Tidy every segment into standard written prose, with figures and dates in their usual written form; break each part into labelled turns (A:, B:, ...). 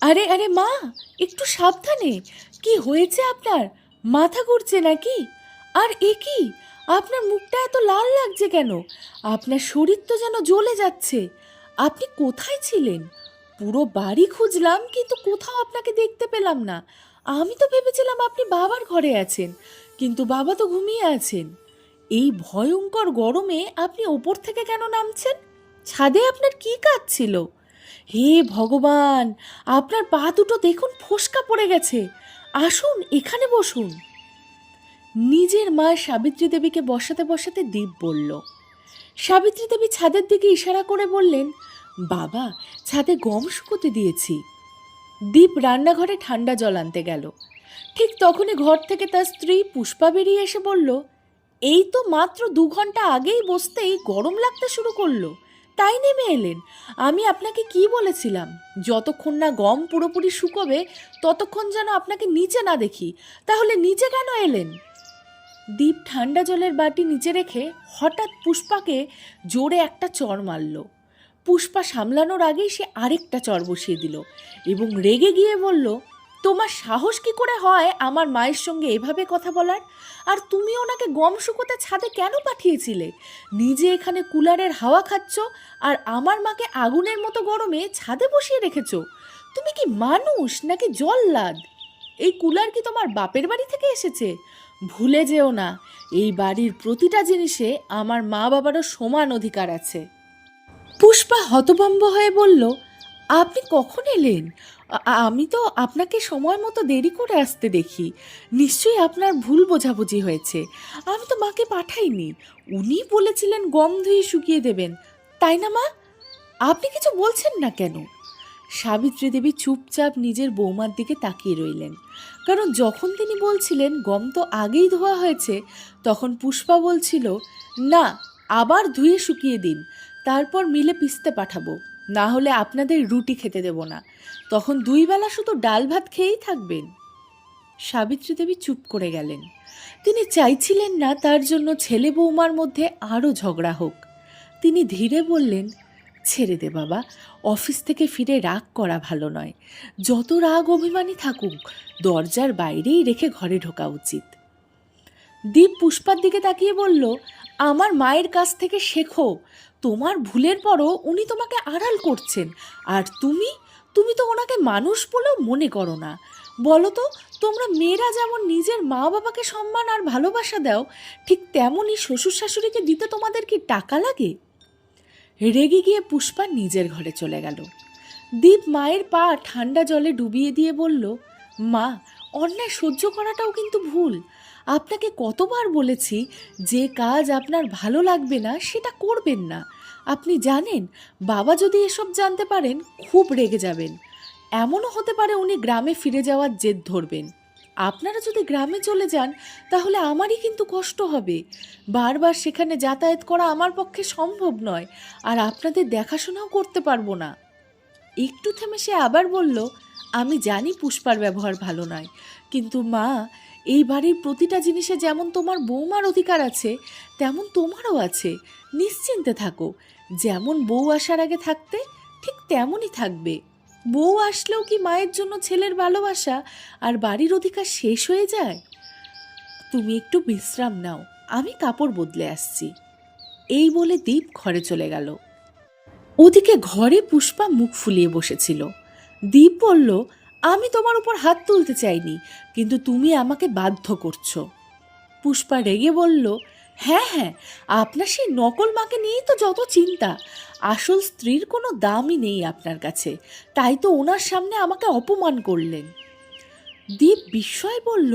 A: আরে আরে মা, একটু সাবধানে। কি হয়েছে আপনার? মাথা ঘুরছে নাকি? আর এ কি, আপনার মুখটা এত লাল লাগছে কেন? আপনার শরীর তো যেন জ্বলে যাচ্ছে। আপনি কোথায় ছিলেন? পুরো বাড়ি খুঁজলাম কিন্তু কোথাও আপনাকে দেখতে পেলাম না। আমি তো ভেবেছিলাম আপনি বাবার ঘরে আছেন, কিন্তু বাবা তো ঘুমিয়ে আছেন। এই ভয়ঙ্কর গরমে আপনি ওপর থেকে কেন নামছেন? ছাদে আপনার কি কাজ ছিল? হে ভগবান, আপনার পা দুটো দেখুন ফোস্কা পড়ে গেছে। আসুন এখানে বসুন। নিজের মা সাবিত্রী দেবীকে বসাতে বসাতে দীপ বলল। সাবিত্রী দেবী ছাদের দিকে ইশারা করে বললেন, বাবা, ছাদে গম শুকোতে দিয়েছি। দীপ রান্নাঘরে ঠান্ডা জল আনতে গেল। ঠিক তখনই ঘর থেকে তার স্ত্রী পুষ্পা বেরিয়ে এসে বলল, এই তো মাত্র 2 ঘন্টা আগেই বসতেই গরম লাগতে শুরু করলো, তাই নেমে এলেন। আমি আপনাকে কি বলেছিলাম, যতক্ষণ না গম পুরোপুরি শুকোবে ততক্ষণ যেন আপনাকে নিচে না দেখি। তাহলে নিচে কেন এলেন? দীপ ঠান্ডা জলের বাটি নিচে রেখে হঠাৎ পুষ্পাকে জোরে একটা চড় মারল। পুষ্পা সামলানোর আগেই সে আরেকটা চড় বসিয়ে দিল এবং রেগে গিয়ে বলল, তোমার সাহস কি করে হয় আমার মায়ের সঙ্গে এভাবে কথা বলার? আর তুমি ওনাকে গম শুকোতে ছাদে কেন পাঠিয়েছিলে? নিজে এখানে কুলারের হাওয়া খাচ্ছ আর আমার মাকে আগুনের মতো গরমে ছাদে বসিয়ে রেখেছো। তুমি কি মানুষ নাকি জল্লাদ? এই কুলার কি তোমার বাপের বাড়ি থেকে এসেছে? ভুলে যেও না, এই বাড়ির প্রতিটা জিনিসে আমার মা বাবারও সমান অধিকার আছে। পুষ্পা হতভম্ব হয়ে বলল, আপনি কখন এলেন? আমি তো আপনাকে সময় মতো দেরি করে আসতে দেখি। নিশ্চয়ই আপনার ভুল বোঝাবুঝি হয়েছে। আমি তো মাকে পাঠাইনি। উনি বলেছিলেন গম ধুয়ে শুকিয়ে দেবেন, তাই না মা? আপনি কিছু বলছেন না কেন? সাবিত্রী দেবী চুপচাপ নিজের বৌমার দিকে তাকিয়ে রইলেন, কারণ যখন তিনি বলছিলেন গম তো আগেই ধোয়া হয়েছে, তখন পুষ্পা বলছিল, না, আবার ধুয়ে শুকিয়ে দিন, তারপর মিলে পিষতে পাঠাবো, না হলে আপনাদের রুটি খেতে দেব না। তখন 2 বেলা শুধু ডাল ভাত খেয়েই থাকবেন। সাবিত্রী দেবী চুপ করে গেলেন। তিনি চাইছিলেন না তার জন্য ছেলে বৌমার মধ্যে আরও ঝগড়া হোক। তিনি ধীরে বললেন, ছেড়ে দে বাবা, অফিস থেকে ফিরে রাগ করা ভালো নয়। যত রাগ অভিমানী থাকুক, দরজার বাইরেই রেখে ঘরে ঢোকা উচিত। দীপ পুষ্পার দিকে তাকিয়ে বলল, আমার মায়ের কাছ থেকে শেখো। তোমার ভুলের পরও উনি তোমাকে আড়াল করছেন, আর তুমি তুমি তো ওনাকে মানুষ বলেও মনে করো না। বলো তো, তোমরা মেয়েরা যেমন নিজের মা বাবাকে সম্মান আর ভালোবাসা দাও, ঠিক তেমনই শ্বশুর শাশুড়িকে দিতে তোমাদের কি টাকা লাগে? রেগে গিয়ে পুষ্পা নিজের ঘরে চলে গেল। দীপ মায়ের পা ঠান্ডা জলে ডুবিয়ে দিয়ে বলল, মা, অন্যায় সহ্য করাটাও কিন্তু ভুল। আপনাকে কতবার বলেছি, যে কাজ আপনার ভালো লাগবে না সেটা করবেন না। আপনি জানেন, বাবা যদি এসব জানতে পারেন খুব রেগে যাবেন। এমনও হতে পারে উনি গ্রামে ফিরে যাওয়ার জেদ ধরবেন। আপনারা যদি গ্রামে চলে যান তাহলে আমারই কিন্তু কষ্ট হবে। বারবার সেখানে যাতায়াত করা আমার পক্ষে সম্ভব নয়, আর আপনাদের দেখাশোনাও করতে পারবো না। একটু থেমে সে আবার বলল, আমি জানি পুষ্পার ব্যবহার ভালো নয়, কিন্তু মা, এই বাড়ির প্রতিটা জিনিসে যেমন তোমার বৌমার অধিকার আছে, তেমন তোমারও আছে। নিশ্চিন্তে থাকো, যেমন বউ আসার আগে থাকতে ঠিক তেমনই থাকবে। বউ আসলেও কি মায়ের জন্য ছেলের ভালোবাসা আর বাড়ির অধিকার শেষ হয়ে যায়? তুমি একটু বিশ্রাম নাও, আমি কাপড় বদলে আসছি। এই বলে দীপ ঘরে চলে গেল। ওদিকে ঘরে পুষ্পা মুখ ফুলিয়ে বসেছিল। দীপ বলল, আমি তোমার উপর হাত তুলতে চাইনি, কিন্তু তুমি আমাকে বাধ্য করছো। পুষ্পা রেগে বলল, হ্যাঁ হ্যাঁ, আপনার সেই নকল মাকে নিয়েই তো যত চিন্তা। আসল স্ত্রীর কোনো দামই নেই আপনার কাছে, তাই তো ওনার সামনে আমাকে অপমান করলেন। দীপ বিস্ময় বলল,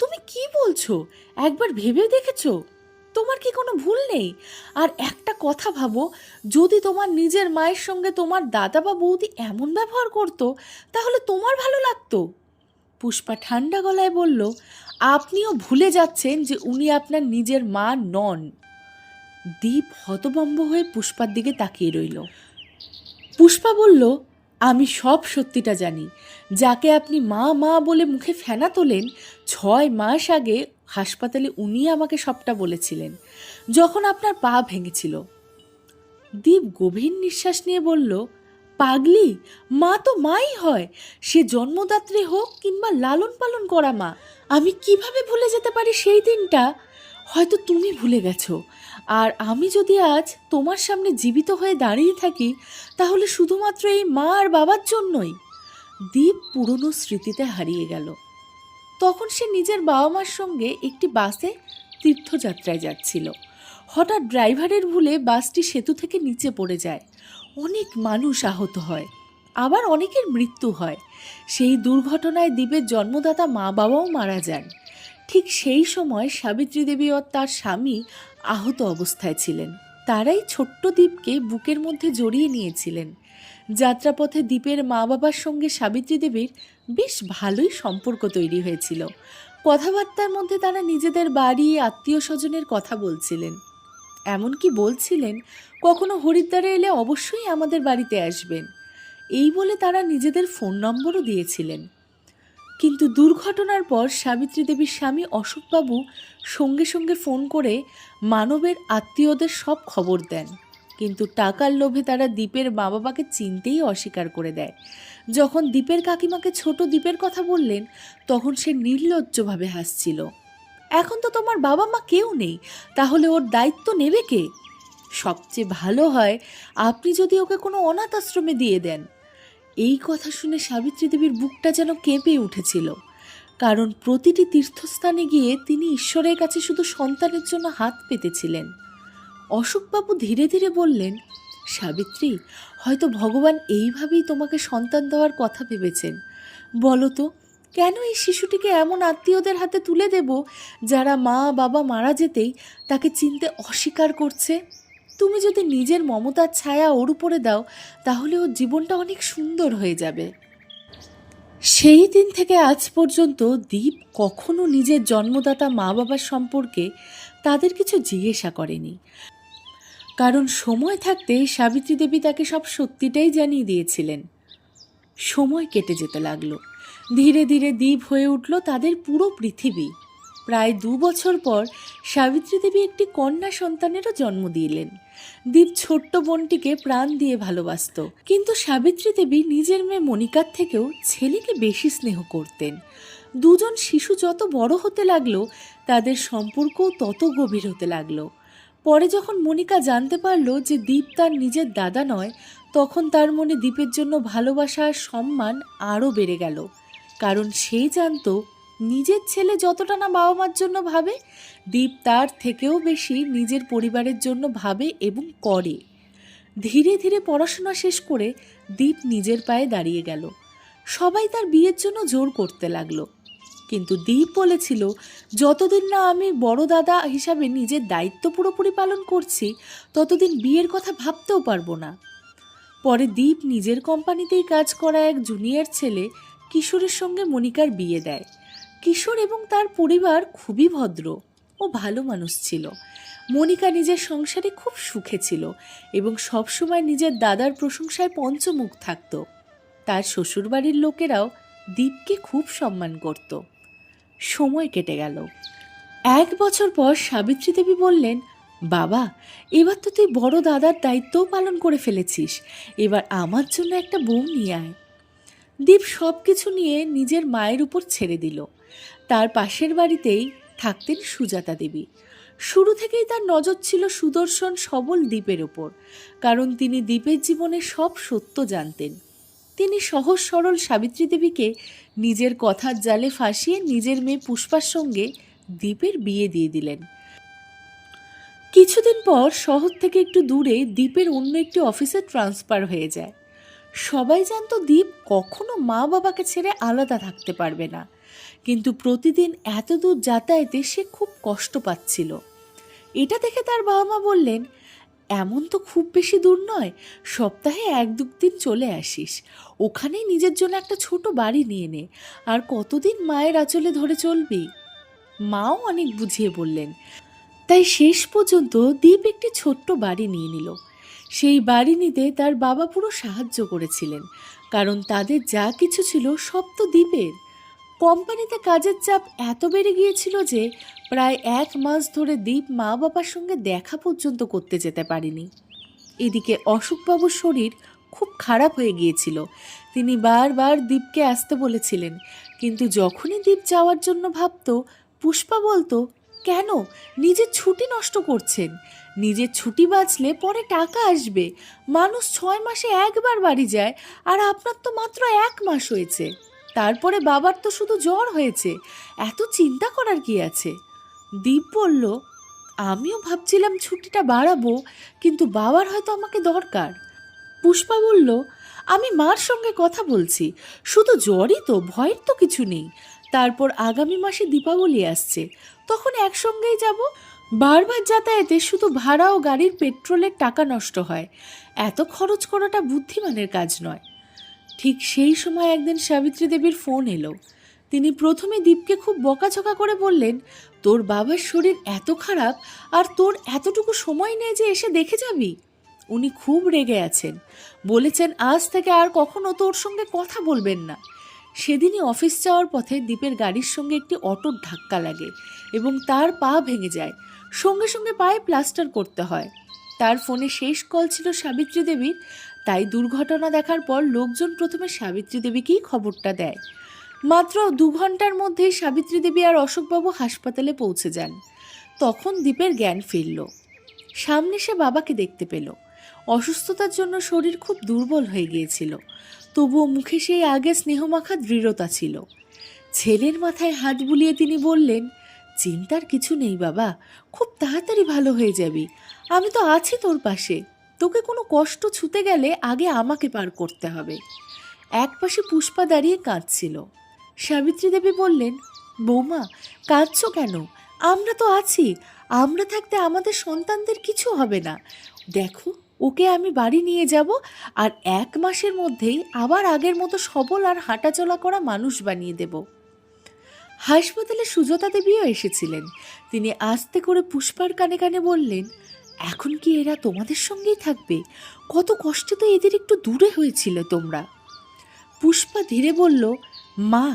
A: তুমি কি বলছো? একবার ভেবে দেখেছো? তোমার কি কোনো ভুল নেই? আর একটা কথা ভাবো, যদি তোমার নিজের মায়ের সঙ্গে তোমার দাদা বা বৌদি এমন ব্যবহার করতো, তাহলে তোমার ভালো লাগতো? পুষ্পা ঠান্ডা গলায় বলল, আপনিও ভুলে যাচ্ছেন যে উনি আপনার নিজের মা নন। দীপ হতভম্ব হয়ে পুষ্পার দিকে তাকিয়ে রইল। পুষ্পা বলল, আমি সব সত্যিটা জানি। যাকে আপনি মা মা বলে মুখে ফেনা তোলেন, 6 মাস আগে হাসপাতালে উনি আমাকে সবটা বলেছিলেন, যখন আপনার পা ভেঙেছিল। দীপ গভীর নিঃশ্বাস নিয়ে বলল, পাগলি, মা তো মাই হয়, সে জন্মদাত্রী হোক কিংবা লালন পালন করা মা। আমি কিভাবে ভুলে যেতে পারি সেই দিনটা? হয়তো তুমি ভুলে গেছো। আর আমি যদি আজ তোমার সামনে জীবিত হয়ে দাঁড়িয়ে থাকি, তাহলে শুধুমাত্র এই মা আর বাবার জন্যই। দীপ পুরনো স্মৃতিতে হারিয়ে গেল। তখন সে নিজের বাবা মার সঙ্গে একটি বাসে তীর্থযাত্রায় যাচ্ছিল। হঠাৎ ড্রাইভারের ভুলে বাসটি সেতু থেকে নিচে পড়ে যায়। অনেক মানুষ আহত হয়, আবার অনেকের মৃত্যু হয়। সেই দুর্ঘটনায় দ্বীপের জন্মদাতা মা বাবাও মারা যান। ঠিক সেই সময় সাবিত্রী দেবী ও তার স্বামী আহত অবস্থায় ছিলেন। তারাই ছোট্ট দ্বীপকে বুকের মধ্যে জড়িয়ে নিয়েছিলেন। যাত্রাপথে দ্বীপের মা বাবার সঙ্গে সাবিত্রী দেবীর বেশ ভালোই সম্পর্ক তৈরি হয়েছিল। কথাবার্তার মধ্যে তারা নিজেদের বাড়ি, আত্মীয় স্বজনের কথা বলছিলেন। এমনকি বলছিলেন, কখনো হরিদ্বারে এলে অবশ্যই আমাদের বাড়িতে আসবেন। এই বলে তারা নিজেদের ফোন নম্বরও দিয়েছিলেন। কিন্তু দুর্ঘটনার পর সাবিত্রী দেবীর স্বামী অশোকবাবু সঙ্গে সঙ্গে ফোন করে মানবের আত্মীয়দের সব খবর দেন। কিন্তু টাকার লোভে তারা দ্বীপের মা বাবাকে চিনতেই অস্বীকার করে দেয়। যখন দ্বীপের কাকিমাকে ছোট দ্বীপের কথা বললেন, তখন সে নির্লজ্জভাবে হাসছিল। এখন তো তোমার বাবা মা কেউ নেই, তাহলে ওর দায়িত্ব নেবে কে? সবচেয়ে ভালো হয় আপনি যদি ওকে কোনো অনাথ আশ্রমে দিয়ে দেন। এই কথা শুনে সাবিত্রী দেবীর বুকটা যেন কেঁপে উঠেছিল। কারণ প্রতিটি তীর্থস্থানে গিয়ে তিনি ঈশ্বরের কাছে শুধু সন্তানের জন্য হাত পেতেছিলেন। অশোকবাবু ধীরে ধীরে বললেন, সাবিত্রী, হয়তো ভগবান এইভাবেই তোমাকে সন্তান দেওয়ার কথা ভেবেছেন। বলো তো, কেন এই শিশুটিকে এমন আত্মীয়দের হাতে তুলে দেব যারা মা বাবা মারা যেতেই তাকে চিনতে অস্বীকার করছে? তুমি যদি নিজের মমতার ছায়া ওর উপরে দাও, তাহলে ওর জীবনটা অনেক সুন্দর হয়ে যাবে। সেই দিন থেকে আজ পর্যন্ত দীপ কখনো নিজের জন্মদাতা মা বাবার সম্পর্কে তাদের কিছু জিজ্ঞাসা করেনি। কারণ সময় থাকতে সাবিত্রী দেবী তাকে সব সত্যিটাই জানিয়ে দিয়েছিলেন। সময় কেটে যেতে লাগলো। ধীরে ধীরে দ্বীপ হয়ে উঠল তাদের পুরো পৃথিবী। প্রায় 2 বছর পর সাবিত্রী দেবী একটি কন্যা সন্তানেরও জন্ম দিলেন। দীপ ছোট্ট বোনটিকে প্রাণ দিয়ে ভালোবাসত। কিন্তু সাবিত্রী দেবী নিজের মেয়ে মনিকার থেকেও ছেলেকে বেশি স্নেহ করতেন। দুজন শিশু যত বড় হতে লাগলো, তাদের সম্পর্কও তত গভীর হতে লাগলো। পরে যখন মনিকা জানতে পারল যে দীপ তার নিজের দাদা নয়, তখন তার মনে দীপের জন্য ভালোবাসা আর সম্মান আরও বেড়ে গেল। কারণ সে জানত, নিজের ছেলে যতটা না বাবা মার জন্য ভাবে, দীপ তার থেকেও বেশি নিজের পরিবারের জন্য ভাবে এবং করে। ধীরে ধীরে পড়াশোনা শেষ করে দীপ নিজের পায়ে দাঁড়িয়ে গেল। সবাই তার বিয়ের জন্য জোর করতে লাগলো। কিন্তু দীপ বলেছিল, যতদিন না আমি বড় দাদা হিসাবে নিজের দায়িত্ব পুরোপুরি পালন করছি, ততদিন বিয়ের কথা ভাবতেও পারবো না। পরে দীপ নিজের কোম্পানিতেই কাজ করা এক জুনিয়র ছেলে কিশোরের সঙ্গে মনিকার বিয়ে দেয়। কিশোর এবং তার পরিবার খুবই ভদ্র ও ভালো মানুষ ছিল। মনিকা নিজের সংসারে খুব সুখে ছিল এবং সবসময় নিজের দাদার প্রশংসায় পঞ্চমুখ থাকত। তার শ্বশুরবাড়ির লোকেরাও দীপকে খুব সম্মান করত। সময় কেটে গেল। 1 বছর পর সাবিত্রী দেবী বললেন, বাবা, এবার তো তুই বড় দাদার দায়িত্বও পালন করে ফেলেছিস, এবার আমার জন্য একটা বউ নিয়ে আয়। দীপ সব কিছু নিয়ে নিজের মায়ের উপর ছেড়ে দিল। তার পাশের বাড়িতেই থাকতেন সুজাতা দেবী। শুরু থেকেই তার নজর ছিল সুদর্শন সবল দীপের ওপর, কারণ তিনি দীপের জীবনের সব সত্য জানতেন। তিনি সহজ সরল সাবিত্রী দেবীকে নিজের কথার জালে ফাঁসিয়ে নিজের মেয়ে পুষ্পার সঙ্গে দীপের বিয়ে দিয়ে দিলেন। কিছুদিন পর শহর থেকে একটু দূরে দীপের অন্য একটি অফিসে ট্রান্সফার হয়ে যায়। সবাই জানতো দীপ কখনো মা বাবাকে ছেড়ে আলাদা থাকতে পারবে না, কিন্তু প্রতিদিন এত দূর যাতায়াতে সে খুব কষ্ট পাচ্ছিল। এটা দেখে তার বাবা মা বললেন, এমন তো খুব বেশি দূর নয়, সপ্তাহে 1-2 দিন চলে আসিস, ওখানেই নিজের জন্য একটা ছোট বাড়ি নিয়ে নে, আর কতদিন মায়ের আঁচলে ধরে চলবি? মাও অনেক বুঝিয়ে বললেন। তাই শেষ পর্যন্ত দীপ একটি ছোট্ট বাড়ি নিয়ে নিল। সেই বাড়ি নিতে তার বাবা পুরো সাহায্য করেছিলেন, কারণ তাদের যা কিছু ছিল সব তো দীপের। কোম্পানিতে কাজের চাপ এত বেড়ে গিয়েছিল যে প্রায় 1 মাস ধরে দীপ মা বাবার সঙ্গে দেখা পর্যন্ত করতে যেতে পারেনি। এদিকে অশোকবাবুর শরীর খুব খারাপ হয়ে গিয়েছিল। তিনি বারবার দীপকে আসতে বলেছিলেন, কিন্তু যখনই দীপ যাওয়ার জন্য ভাবত, পুষ্পা বলতো, কেন নিজের ছুটি নষ্ট করছেন? নিজের ছুটি বাঁচলে পরে টাকা আসবে। মানুষ 6 মাসে একবার বাড়ি যায়, আর আপনার তো মাত্র 1 মাস হয়েছে। তারপরে বাবার তো শুধু জ্বর হয়েছে, এত চিন্তা করার কি আছে? দীপ বলল, আমিও ভাবছিলাম ছুটিটা বাড়াবো, কিন্তু বাবার হয়তো আমাকে দরকার। পুষ্পা বলল, আমি মার সঙ্গে কথা বলছি, শুধু জ্বরই তো, ভয়ের তো কিছু নেই। তারপর আগামী মাসে দীপাবলি আসছে, তখন একসঙ্গেই যাব। বারবার যাতায়াতে শুধু ভাড়া ও গাড়ির পেট্রোলের টাকা নষ্ট হয়, এত খরচ করাটা বুদ্ধিমানের কাজ নয়। ঠিক সেই সময় একদিন সাবিত্রী দেবীর ফোন এলো। তিনি প্রথমে দীপকে খুব বকাঝকা করে বললেন, তোর বাবার শরীর এত খারাপ, আর তোর এতটুকু সময় নেই যে এসে দেখে যাবি? উনি খুব রেগে আছেন, বলেছেন আজ থেকে আর কখনো তোর সঙ্গে কথা বলবেন না। সেদিনই অফিস যাওয়ার পথে দীপের গাড়ির সঙ্গে একটি অটোর ধাক্কা লাগে এবং তার পা ভেঙে যায়। সঙ্গে সঙ্গে পায়ে প্লাস্টার করতে হয়। তার ফোনে শেষ কল ছিল সাবিত্রী দেবীর, তাই দুর্ঘটনা দেখার পর লোকজন প্রথমে সাবিত্রী দেবীকেই খবরটা দেয়। মাত্র 2 ঘন্টার মধ্যেই সাবিত্রী দেবী আর অশোকবাবু হাসপাতালে পৌঁছে যান। তখন দীপের জ্ঞান ফিরল। সামনে সে বাবাকে দেখতে পেল। অসুস্থতার জন্য শরীর খুব দুর্বল হয়ে গিয়েছিল, তবুও মুখে সেই আগে স্নেহমাখা দৃঢ়তা ছিল। ছেলের মাথায় হাত বুলিয়ে তিনি বললেন, চিন্তার কিছু নেই বাবা, খুব তাড়াতাড়ি ভালো হয়ে যাবি। আমি তো আছি তোর পাশে। তোকে কোনো কষ্ট ছুতে গেলে আগে আমাকে পার করতে হবে। এক পাশে পুষ্পা দাঁড়িয়ে কাঁদছিল। সাবিত্রী দেবী বললেন, বৌমা, কাঁদছো কেন? আমরা তো আছি। আমরা থাকতে আমাদের সন্তানদের কিছু হবে না। দেখো, ওকে আমি বাড়ি নিয়ে যাব, আর 1 মাসের মধ্যেই আবার আগের মতো সবল আর হাঁটাচলা করা মানুষ বানিয়ে দেব। হাসপাতালে সুজাতা দেবীও এসেছিলেন। তিনি আস্তে করে পুষ্পার কানে কানে বললেন, এখন কি এরা তোমাদের সঙ্গেই থাকবে? কত কষ্টে তো এদের একটু দূরে হয়েছিল তোমরা। পুষ্পা ধীরে বলল, মা,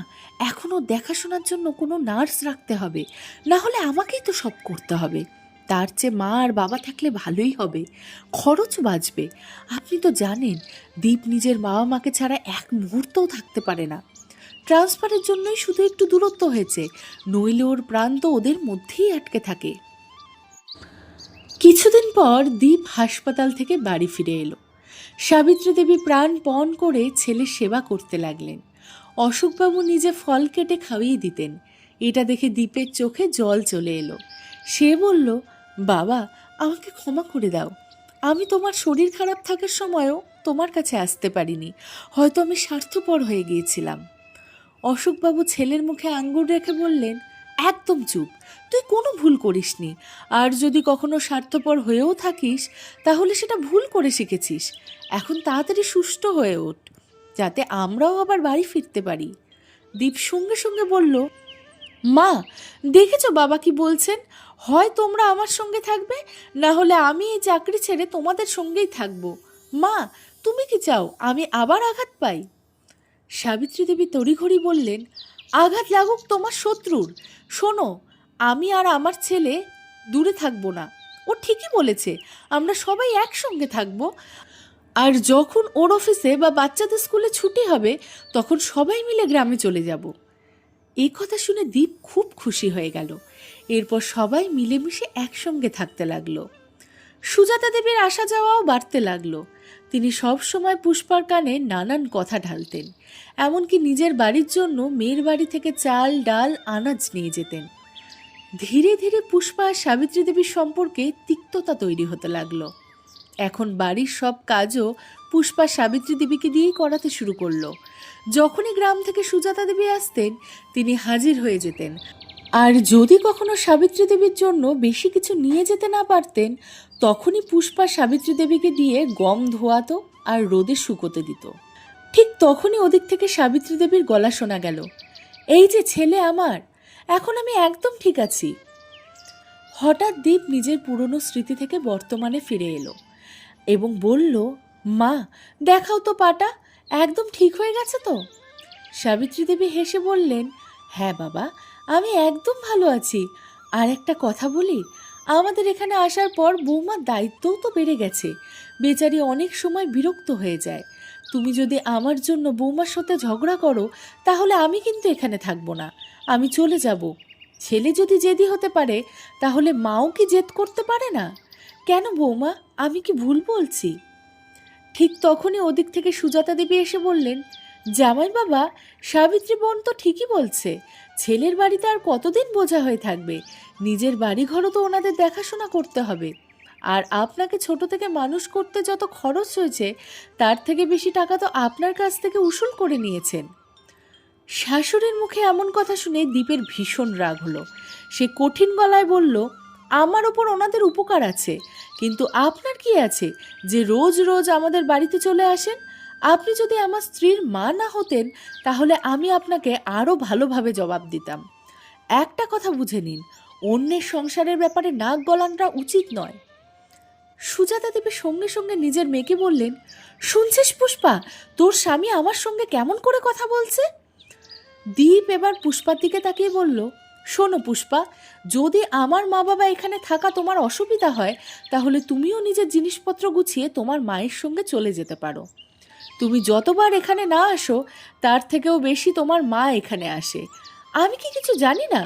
A: এখনও দেখাশোনার জন্য কোনো নার্স রাখতে হবে, না হলে আমাকেই তো সব করতে হবে। তার চেয়ে মা আর বাবা থাকলে ভালোই হবে, খরচ বাঁচবে। আপনি তো জানেন, দীপ নিজের বাবা মাকে ছাড়া এক মুহূর্তও থাকতে পারে না। ট্রান্সফারের জন্যই শুধু একটু দূরত্ব হয়েছে, নইলে ওর প্রাণ তো ওদের মধ্যেই আটকে থাকে। কিছুদিন পর দীপ হাসপাতাল থেকে বাড়ি ফিরে এলো। সাবিত্রী দেবী প্রাণপণ করে ছেলের সেবা করতে লাগলেন। অশোকবাবু নিজে ফল কেটে খাইয়ে দিতেন। এটা দেখে দীপের চোখে জল চলে এলো। সে বলল, বাবা, আমাকে ক্ষমা করে দাও। আমি তোমার শরীর খারাপ থাকার সময়ও তোমার কাছে আসতে পারিনি। হয়তো আমি স্বার্থপর হয়ে গিয়েছিলাম। অশোকবাবু ছেলের মুখে আঙ্গুর রেখে বললেন, একদম চুপ, তুই কোনো ভুল করিসনি। আর যদি কখনো স্বার্থপর হয়েও থাকিস, তাহলে সেটা ভুল করে শিখেছিস। এখন তাড়াতাড়ি সুস্থ হয়ে ওঠ, যাতে আমরাও আবার বাড়ি ফিরতে পারি। দীপ সঙ্গে সঙ্গে বলল, মা, দেখেছো বাবা কি বলছেন? হয় তোমরা আমার সঙ্গে থাকবে, না হলে আমি এই চাকরি ছেড়ে তোমাদের সঙ্গেই থাকবো। মা, তুমি কি চাও আমি আবার আঘাত পাই? সাবিত্রী দেবী তড়িঘড়ি বললেন, আঘাত লাগুক তোমার শত্রুর। শোনো, আমি আর আমার ছেলে দূরে থাকবো না। ও ঠিকই বলেছে, আমরা সবাই একসঙ্গে থাকবো। আর যখন ওর অফিসে বা বাচ্চাদের স্কুলে ছুটি হবে, তখন সবাই মিলে গ্রামে চলে যাব। এই কথা শুনে দীপ খুব খুশি হয়ে গেল। এরপর সবাই মিলেমিশে একসঙ্গে থাকতে লাগলো। সুজাতা দেবীর আসা যাওয়াও বাড়তে লাগলো। তিনি সব সময় পুষ্পার কানে নানান কথা ঢালতেন। এমনকি নিজের বাড়ির জন্য মেয়ের বাড়ি থেকে চাল, ডাল, আনাজ নিয়ে যেতেন। ধীরে ধীরে পুষ্পা আর সাবিত্রী দেবীর সম্পর্কে তিক্ততা তৈরি হতে লাগলো। এখন বাড়ির সব কাজও পুষ্পা সাবিত্রী দেবীকে দিয়েই করাতে শুরু করলো। যখনই গ্রাম থেকে সুজাতা দেবী আসতেন, তিনি হাজির হয়ে যেতেন। আর যদি কখনো সাবিত্রী দেবীর জন্য বেশি কিছু নিয়ে যেতে না পারতেন, তখনই পুষ্পা সাবিত্রী দেবীকে দিয়ে গম ধোয়াতো আর রোদে শুকোতে দিত। ঠিক তখনই ওদিক থেকে সাবিত্রী দেবীর গলা শোনা গেল, এই যে ছেলে আমার, এখন আমি একদম ঠিক আছি। হঠাৎ দীপ নিজের পুরনো স্মৃতি থেকে বর্তমানে ফিরে এলো এবং বলল, মা, দেখাও তো পাটা, একদম ঠিক হয়ে গেছে তো? সাবিত্রী দেবী হেসে বললেন, হ্যাঁ বাবা, আমি একদম ভালো আছি। আর একটা কথা বলি, আমাদের এখানে আসার পর বৌমার দায়িত্বও তো বেড়ে গেছে, বেচারি অনেক সময় বিরক্ত হয়ে যায়। তুমি যদি আমার জন্য বৌমার সাথে ঝগড়া করো তাহলে আমি কিন্তু এখানে থাকবো না, আমি চলে যাব। ছেলে যদি জেদি হতে পারে তাহলে মাও কি জেদ করতে পারে না? কেন বৌমা, আমি কি ভুল বলছি? ঠিক তখনই ওদিক থেকে সুজাতা দেবী এসে বললেন, জামাই বাবা, সাবিত্রী বোন তো ঠিকই বলছে, ছেলের বাড়িতে আর কতদিন বোঝা হয়ে থাকবে, নিজের বাড়িঘরও তো ওনাদের দেখাশোনা করতে হবে। আর আপনাকে ছোট থেকে মানুষ করতে যত খরচ হয়েছে তার থেকে বেশি টাকা তো আপনার কাছ থেকে উসুল করে নিয়েছেন। শাশুড়ির মুখে এমন কথা শুনে দীপের ভীষণ রাগ হলো। সে কঠিন গলায় বলল, আমার ওপর ওনাদের উপকার আছে, কিন্তু আপনার কি আছে যে রোজ রোজ আমাদের বাড়িতে চলে আসেন? আপনি যদি আমার স্ত্রীর মা না হতেন তাহলে আমি আপনাকে আরও ভালোভাবে জবাব দিতাম। একটা কথা বুঝে নিন, অন্যের সংসারের ব্যাপারে নাক গলানটা উচিত নয়। সুজাতা দেবী সঙ্গে সঙ্গে নিজের মেয়েকে বললেন, শুনছিস পুষ্পা, তোর স্বামী আমার সঙ্গে কেমন করে কথা বলছে? দীপ এবার পুষ্পার দিকে তাকিয়ে বলল, শোনো পুষ্পা, যদি আমার মা বাবা এখানে থাকা তোমার অসুবিধা হয় তাহলে তুমিও নিজের জিনিসপত্র গুছিয়ে তোমার মায়ের সঙ্গে চলে যেতে পারো। তুমি যতবার এখানে না আসো তার থেকেও বেশি তোমার মা এখানে আসে। আমি কি কিছু জানি না?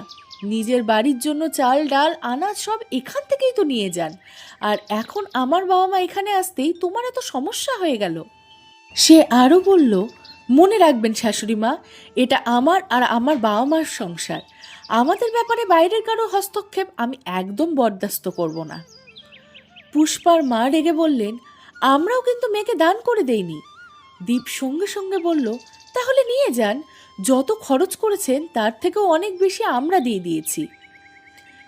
A: নিজের বাড়ির জন্য চাল ডাল আনাজ সব এখান থেকেই তো নিয়ে যান, আর এখন আমার বাবা মা এখানে আসতেই তোমার এত সমস্যা হয়ে গেল। সে আরও বলল, মনে রাখবেন শাশুড়ি মা, এটা আমার আর আমার বাবা মার সংসার, আমাদের ব্যাপারে বাইরের কারো হস্তক্ষেপ আমি একদম বরদাস্ত করব না। পুষ্পার মা রেগে বললেন, আমরাও কিন্তু মেয়েকে দান করে দেইনি। দীপ সঙ্গে সঙ্গে বলল, তাহলে নিয়ে যান, যত খরচ করেছেন তার থেকেও অনেক বেশি আমরা দিয়ে দিয়েছি।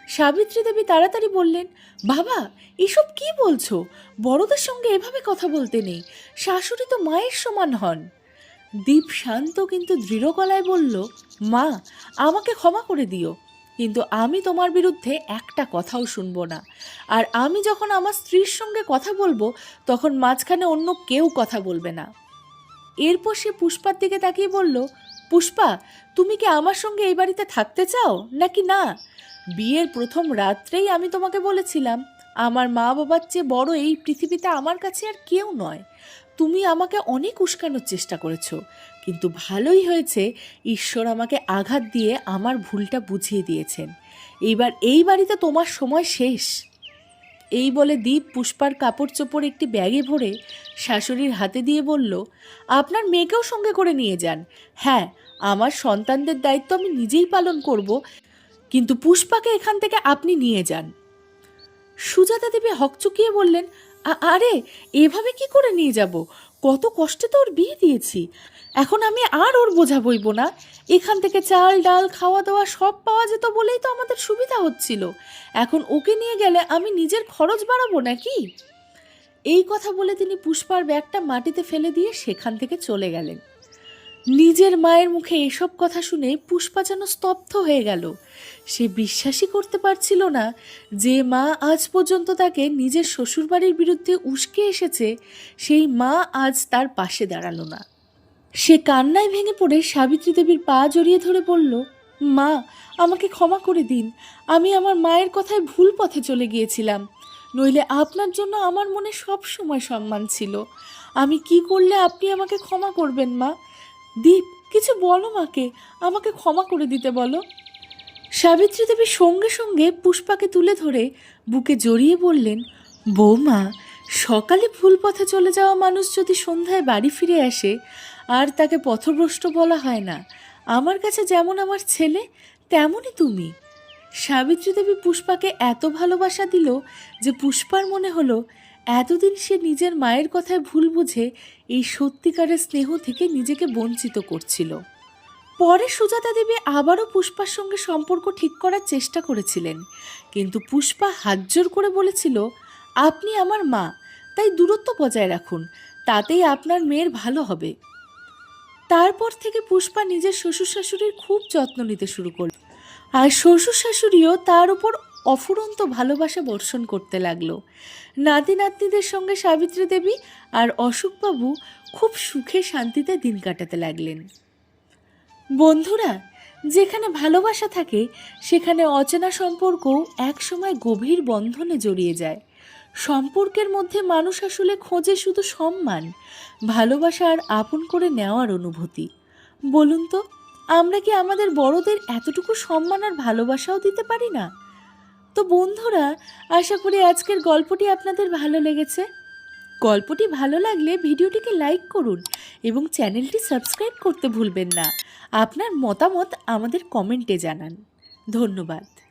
A: সাবিত্রী দেবী তাড়াতাড়ি বললেন, বাবা এসব কি বলছো? বড়দের সঙ্গে এভাবে কথা বলতে নেই, শাশুড়ি তো মায়ের সমান হন। দীপ শান্ত কিন্তু দৃঢ় গলায় বলল, মা আমাকে ক্ষমা করে দিও, কিন্তু আমি তোমার বিরুদ্ধে একটা কথাও শুনবো না। আর আমি যখন আমার স্ত্রীর সঙ্গে কথা বলবো তখন মাঝখানে অন্য কেউ কথা বলবে না। এরপর সে পুষ্পার দিকে তাকিয়ে বলল, পুষ্পা, তুমি কি আমার সঙ্গে এই বাড়িতে থাকতে চাও নাকি না? বিয়ের প্রথম রাত্রেই আমি তোমাকে বলেছিলাম, আমার মা বাবার চেয়ে বড় এই পৃথিবীতে আমার কাছে আর কেউ নয়। তুমি আমাকে অনেক উস্কানোর চেষ্টা করেছো, কিন্তু ভালোই হয়েছে, ঈশ্বর আমাকে আঘাত দিয়ে আমার ভুলটা বুঝিয়ে দিয়েছেন। এইবার এই বাড়িতে তোমার সময় শেষ। এই বলে দীপ পুষ্পার কাপড় চোপড় একটি ব্যাগে ভরে শাশুড়ির হাতে দিয়ে বলল, আপনার মেয়েকেও সঙ্গে করে নিয়ে যান। হ্যাঁ, আমার সন্তানদের দায়িত্ব আমি নিজেই পালন করব, কিন্তু পুষ্পাকে এখান থেকে আপনি নিয়ে যান। সুজাতা দেবী হকচকিয়ে বললেন, আরে এভাবে কি করে নিয়ে যাব? কত কষ্টে তো ওর বিয়ে দিয়েছি, এখন আমি আর ওর বোঝা বইব না। এখান থেকে চাল ডাল খাওয়া দাওয়া সব পাওয়া যেত বলেই তো আমাদের সুবিধা হচ্ছিল, এখন ওকে নিয়ে গেলে আমি নিজের খরচ বাড়াবো নাকি? এই কথা বলে তিনি পুষ্পার ব্যাগটা মাটিতে ফেলে দিয়ে সেখান থেকে চলে গেলেন। নিজের মায়ের মুখে এসব কথা শুনে পুষ্পা যেন স্তব্ধ হয়ে গেল। সে বিশ্বাসই করতে পারছিল না যে মা আজ পর্যন্ত তাকে নিজের শ্বশুরবাড়ির বিরুদ্ধে উস্কে এসেছে, সেই মা আজ তার পাশে দাঁড়ালো না। সে কান্নায় ভেঙে পড়ে সাবিত্রী দেবীর পা জড়িয়ে ধরে বলল, মা আমাকে ক্ষমা করে দিন, আমি আমার মায়ের কথায় ভুল পথে চলে গিয়েছিলাম, নইলে আপনার জন্য আমার মনে সব সময় সম্মান ছিল। আমি কি করলে আপনি আমাকে ক্ষমা করবেন মা? দীপ কিছু বলো মাকে, আমাকে ক্ষমা করে দিতে বলো। সাবিত্রী দেবী সঙ্গে সঙ্গে পুষ্পাকে তুলে ধরে বুকে জড়িয়ে বললেন, বৌমা, সকালে ভুল পথে চলে যাওয়া মানুষ যদি সন্ধ্যায় বাড়ি ফিরে আসে আর তাকে পথভ্রষ্ট বলা হয় না। আমার কাছে যেমন আমার ছেলে তেমনই তুমি। সাবিত্রী দেবী পুষ্পাকে এত ভালোবাসা দিল যে পুষ্পার মনে হলো এতদিন সে নিজের মায়ের কথায় ভুল বুঝে এই সত্যিকারের স্নেহ থেকে নিজেকে বঞ্চিত করছিল। পরে সুজাতা দেবী আবারও পুষ্পার সঙ্গে সম্পর্ক ঠিক করার চেষ্টা করেছিলেন, কিন্তু পুষ্পা হাতজোড় করে বলেছিল, আপনি আমার মা, তাই দূরত্ব বজায় রাখুন, তাতেই আপনার মেয়ের ভালো হবে। তারপর থেকে পুষ্পা নিজের শ্বশুর শাশুড়ির খুব যত্ন নিতে শুরু করল, আর শ্বশুর শাশুড়িও তার উপর অফুরন্ত ভালোবাসা বর্ষণ করতে লাগলো। নাতি নাতনিদের সঙ্গে সাবিত্রী দেবী আর অশোকবাবু খুব সুখে শান্তিতে দিন কাটাতে লাগলেন। বন্ধুরা, যেখানে ভালোবাসা থাকে সেখানে অচেনা সম্পর্কও একসময় গভীর বন্ধনে জড়িয়ে যায়। সম্পর্কের মধ্যে মানুষ আসলে খোঁজে শুধু সম্মান, ভালোবাসা আর আপন করে নেওয়ার অনুভূতি। বলুন তো, আমরা কি আমাদের বড়দের এতটুকু সম্মান আর ভালোবাসাও দিতে পারি না? তো বন্ধুরা, আশা করি আজকের গল্পটি আপনাদের ভালো লেগেছে। গল্পটি ভালো লাগলে ভিডিওটিকে লাইক করুন এবং চ্যানেলটি সাবস্ক্রাইব করতে ভুলবেন না। আপনার মতামত আমাদের কমেন্টে জানান। ধন্যবাদ।